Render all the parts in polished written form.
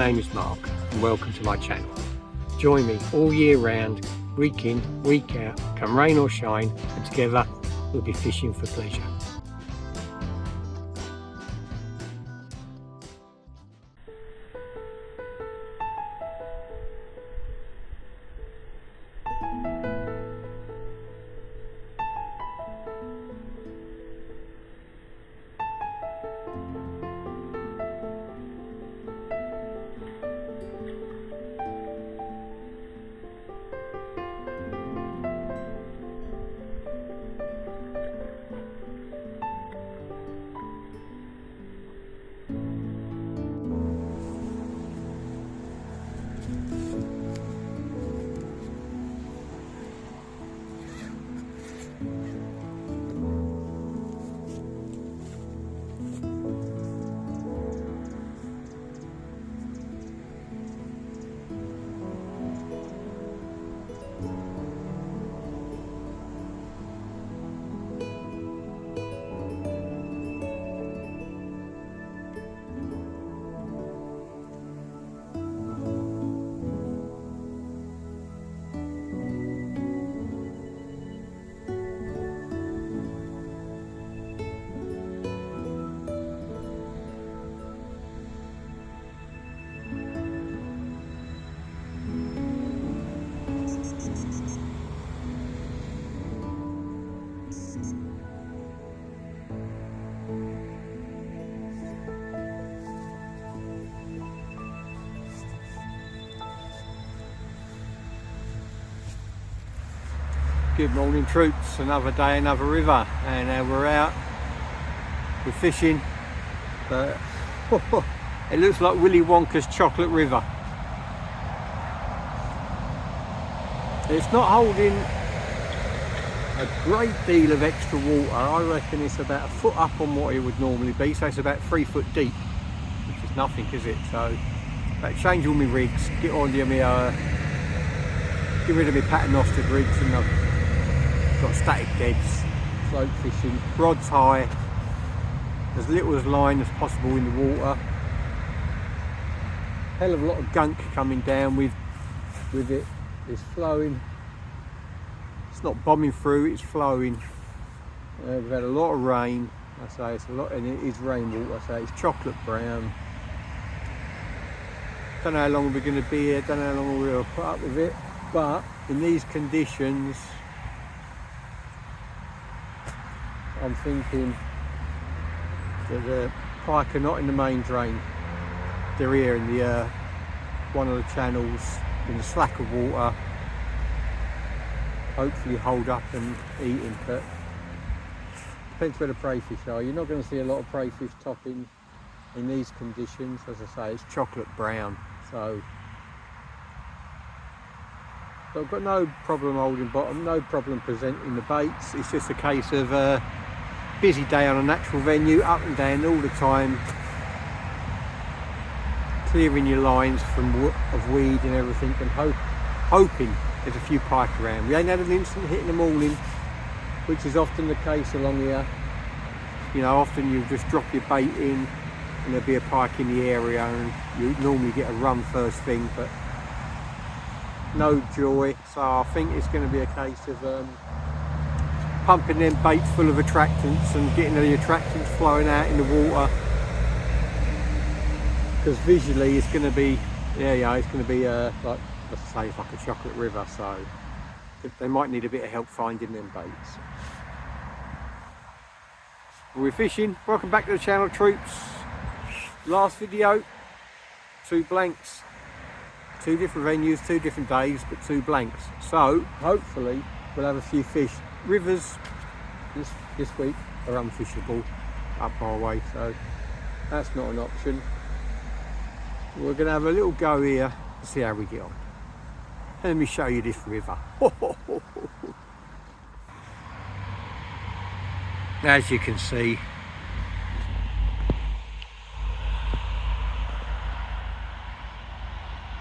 name is Mark and welcome to my channel. Join me all year round, week in, week out, come rain or shine, and together we'll be fishing for pleasure. Good morning troops, another day, another river, and we're out, we're fishing, but it looks like Willy Wonka's chocolate river. It's not holding a great deal of extra water. I reckon it's about a foot up on what it would normally be, so it's about 3 foot deep, which is nothing, is it? So I change all my rigs, get on the get rid of my paternoster rigs, and I've got static deads, float fishing, rods high, as little as line as possible in the water. Hell of a lot of gunk coming down with it. It's flowing. It's not bombing through, it's flowing. We've had a lot of rain. I say it's a lot, and it is rainwater. I say it's chocolate brown. Don't know how long we're going to be here. Don't know how long we're going to put up with it. But in these conditions, I'm thinking that the pike are not in the main drain. They're here in the one of the channels in the slack of water. Hopefully hold up and eating, but depends where the prey fish are. You're not going to see a lot of prey fish topping in these conditions. As I say, it's chocolate brown, so I've got no problem holding bottom, no problem presenting the baits. It's just a case of busy day on a natural venue, up and down all the time, clearing your lines of weed and everything, and hoping there's a few pike around. We ain't had an instant hit in the morning, which is often the case along here. You know, often you just drop your bait in and there'll be a pike in the area, and you normally get a run first thing, but no joy. So I think it's going to be a case of pumping them baits full of attractants and getting the attractants flowing out in the water, because visually it's going to be, it's going to be like, let's say, it's like a chocolate river, so they might need a bit of help finding them baits. We're fishing. Welcome back to the channel, troops. Last video, 2 blanks, 2 different venues, 2 different days, but 2 blanks. So hopefully we'll have a few fish. Rivers this week are unfishable up our way, so that's not an option. We're going to have a little go here to see how we get on. Let me show you this river. As you can see,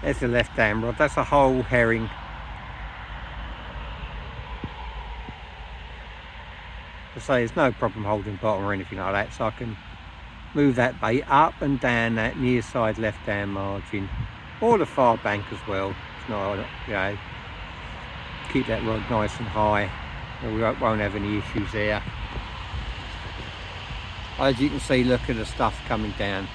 there's the left hand rod, that's a whole herring. I say there's no problem holding bottom or anything like that, so I can move that bait up and down that near side left hand margin, or the far bank as well. It's not, you know, keep that rod nice and high, and we won't have any issues there. As you can see, look at the stuff coming down.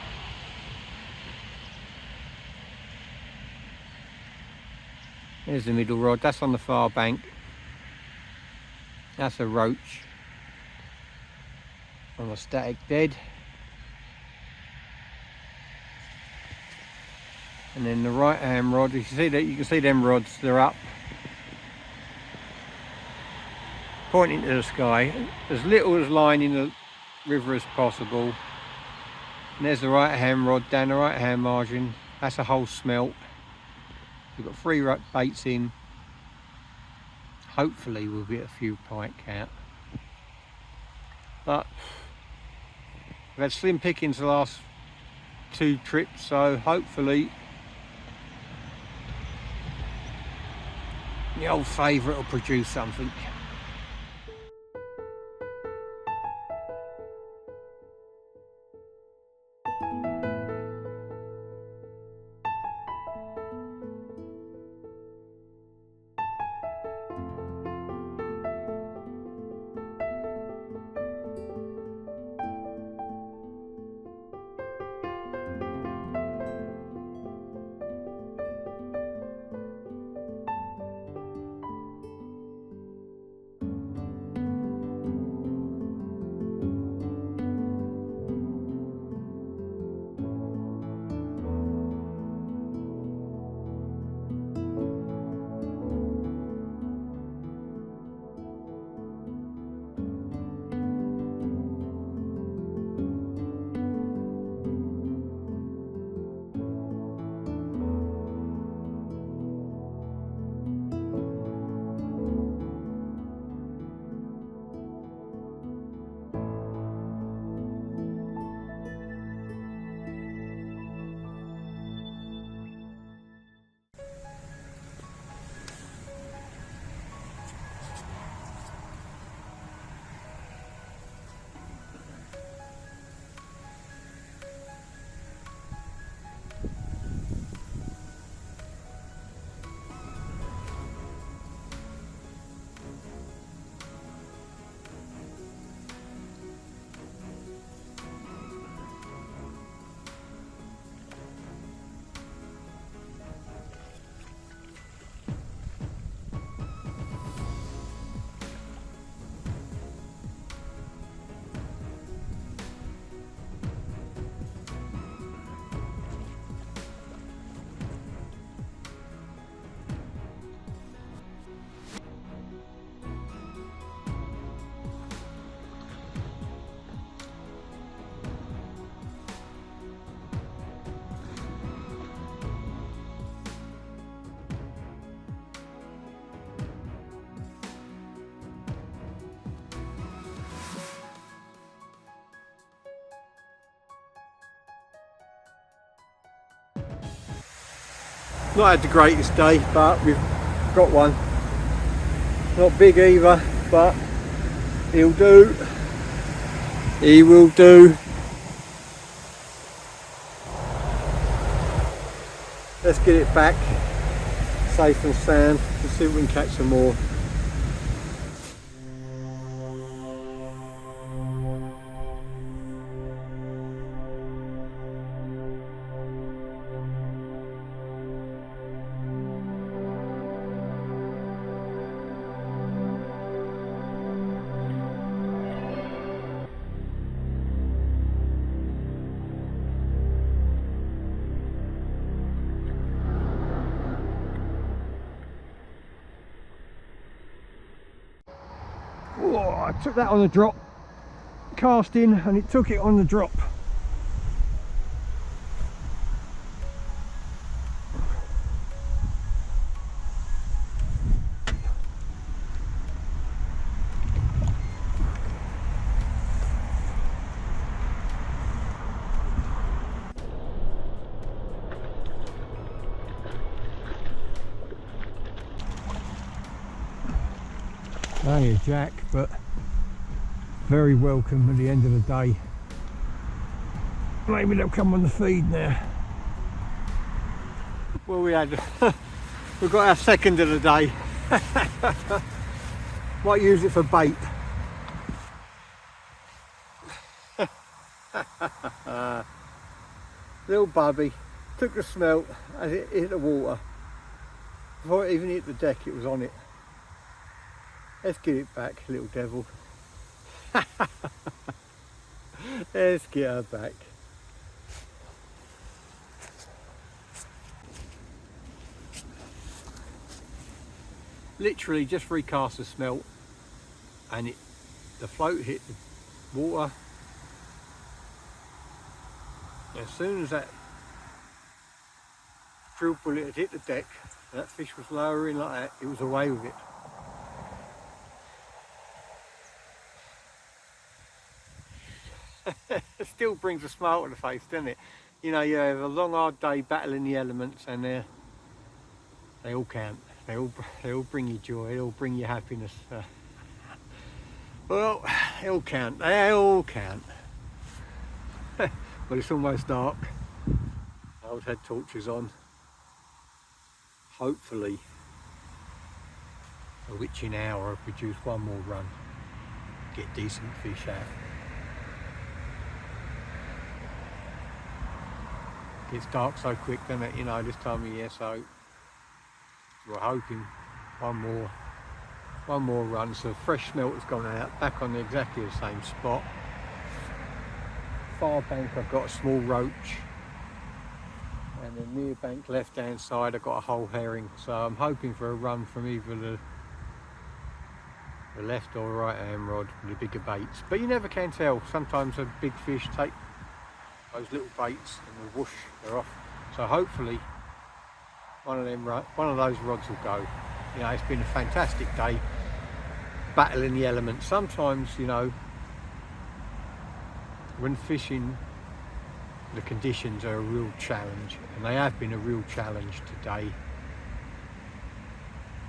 There's the middle rod, that's on the far bank. That's a roach on a static dead. And then the right hand rod, you can see that, you can see them rods, they're up, pointing to the sky, as little as line in the river as possible. And there's the right hand rod down the right hand margin, that's a whole smelt. We've got 3 baits in. Hopefully we'll get a few pike out. But we've had slim pickings the last 2 trips, so hopefully the old favourite will produce something. Not had the greatest day, but we've got one. Not big either, but he'll do. He will do. Let's get it back safe and sound and see if we can catch some more. Oh, I took that on the drop, cast in, and it took it on the drop. Only a jack, but very welcome at the end of the day. Maybe they'll come on the feed now. Well, we've got our second of the day. Might use it for bait. Little bubby, took the smelt as it hit the water. Before it even hit the deck, it was on it. Let's get it back, little devil. Let's get her back. Literally just recast the smelt and the float hit the water. As soon as that drill bullet had hit the deck, that fish was lowering like that, it was away with it. It still brings a smile to the face, doesn't it? You know, you have a long hard day battling the elements and they all count. They all bring you joy, they all bring you happiness. Well, they all count, they all count. But it's almost dark. I've had torches on. Hopefully a witching hour will produce one more run. Get decent fish out. It's dark so quick, doesn't it? You know, this time of year, so we're hoping one more run. So fresh smelt has gone out, back on exactly the same spot. Far bank I've got a small roach, and the near bank left hand side I've got a whole herring. So I'm hoping for a run from either the left or right hand rod with the bigger baits. But you never can tell. Sometimes a big fish take those little baits and the whoosh, they're off. So hopefully one of those rods will go. You know, it's been a fantastic day battling the elements. Sometimes, you know, when fishing, the conditions are a real challenge, and they have been a real challenge today.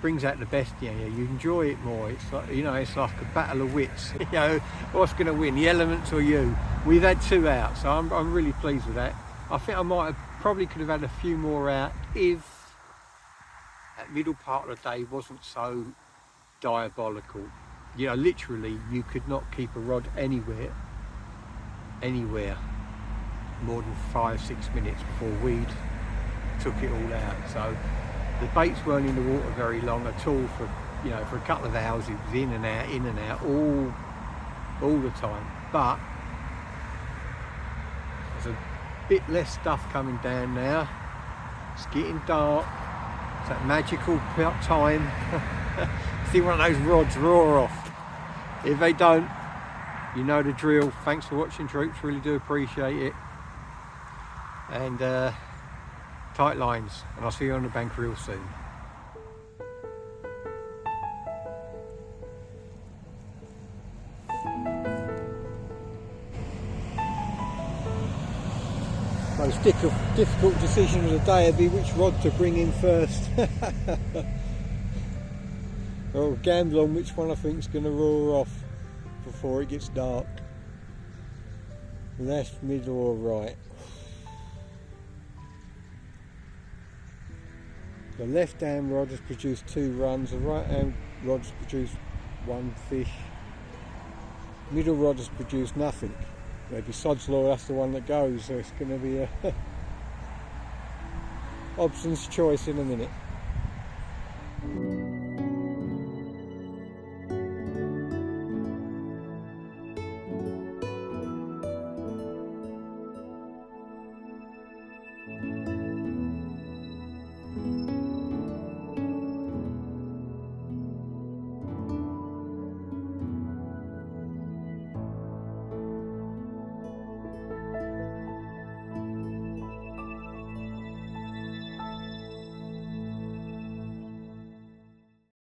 Brings out the best in you. You enjoy it more. It's like, you know, it's like a battle of wits. You know, what's going to win, the elements or you? We've had 2 out, so I'm really pleased with that. I think I probably could have had a few more out if that middle part of the day wasn't so diabolical. You know, literally, you could not keep a rod anywhere more than 5-6 minutes before weed took it all out. So the baits weren't in the water very long at all. For, you know, for a couple of hours it was in and out all the time. But there's a bit less stuff coming down now. It's getting dark. It's that magical time. See one of those rods roar off. If they don't, you know the drill. Thanks for watching, troops, really do appreciate it. And tight lines, and I'll see you on the bank real soon. Most difficult decision of the day would be which rod to bring in first. I'll gamble on which one I think is going to roar off before it gets dark. Left, middle or right. The left hand rod has produced 2 runs, the right hand rod has produced 1 fish. Middle rod has produced nothing. Maybe sod's law, that's the one that goes, so it's going to be a Hobson's choice in a minute.